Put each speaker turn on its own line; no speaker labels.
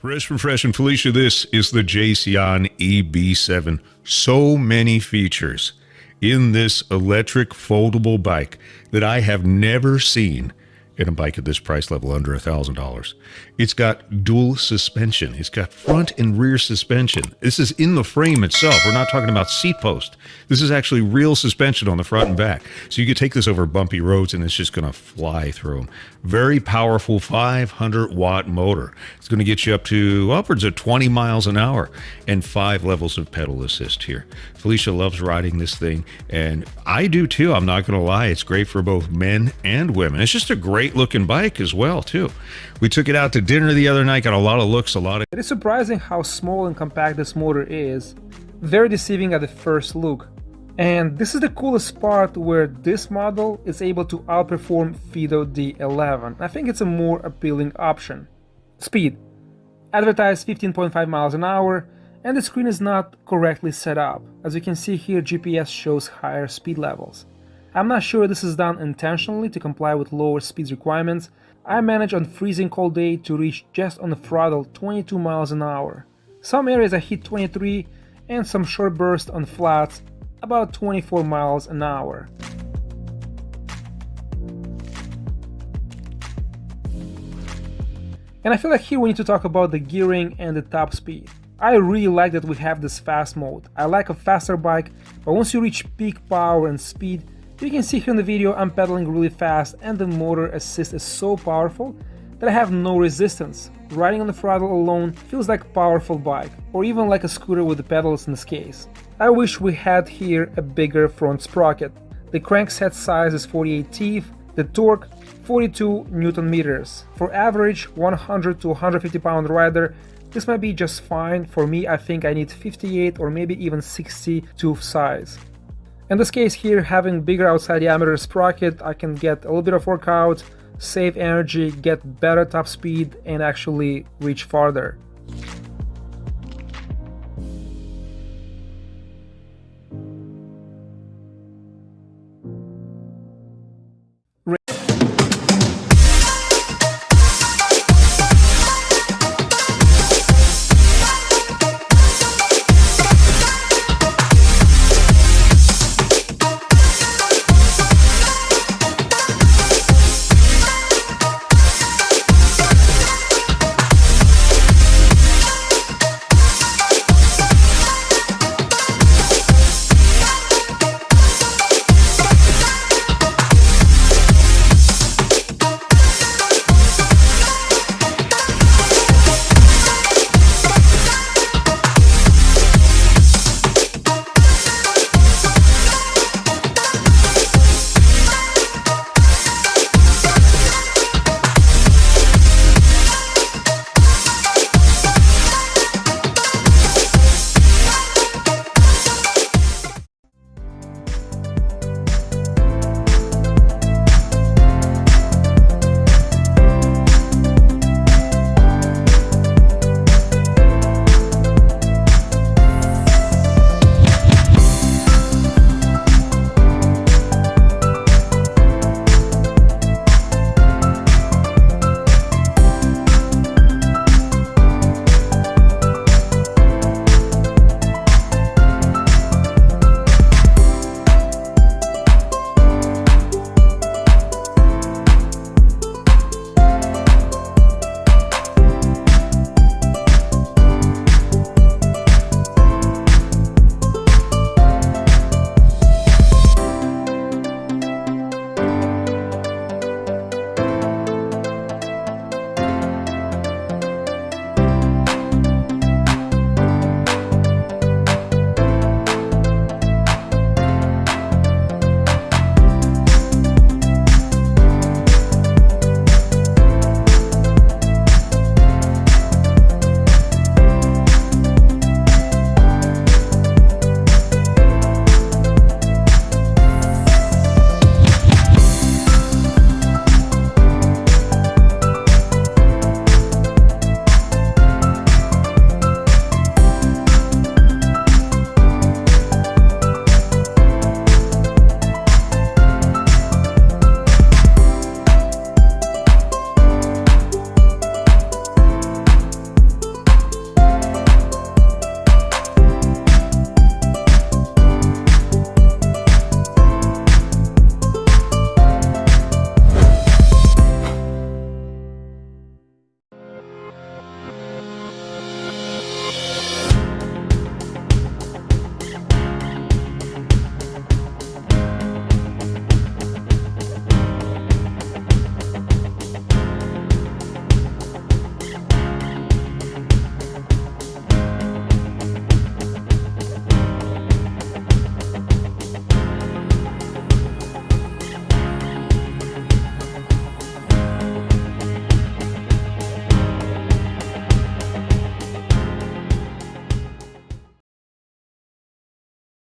Fresh from Fresh and Felicia, this is the Jasion EB7. So many features in this electric foldable bike that I have never seen in a bike at this price level under $1,000. It's got dual suspension. It's got front and rear suspension. This is in the frame itself. We're not talking about seat post. This is actually real suspension on the front and back. So you can take this over bumpy roads and it's just going to fly through them. Very powerful 500-watt motor. It's going to get you up to upwards of 20 miles an hour and 5 levels of pedal assist here. Felicia loves riding this thing, and I do too. I'm not going to lie. It's great for both men and women. It's just a great looking bike as well too. We took it out to dinner the other night, got a lot of looks,
It is surprising how small and compact this motor is. Very deceiving at the first look. And this is the coolest part, where this model is able to outperform Fido D11. I think it's a more appealing option. Speed. Advertised 15.5 miles an hour, and the screen is not correctly set up. As you can see here, GPS shows higher speed levels. I'm not sure this is done intentionally to comply with lower speed requirements. I managed on freezing cold day to reach just on the throttle 22 miles an hour. Some areas I hit 23, and some short bursts on flats about 24 miles an hour. And I feel like here we need to talk about the gearing and the top speed. I really like that we have this fast mode. I like a faster bike, but once you reach peak power and speed, you can see here in the video I'm pedaling really fast, and the motor assist is so powerful that I have no resistance. Riding on the throttle alone feels like a powerful bike, or even like a scooter with the pedals in this case. I wish we had here a bigger front sprocket. The crankset size is 48 teeth, the torque 42 Newton meters. For average 100 to 150 pound rider, this might be just fine. For me, I think I need 58 or maybe even 60 tooth size. In this case here, having bigger outside diameter sprocket, I can get a little bit of workout, save energy, get better top speed, and actually reach farther.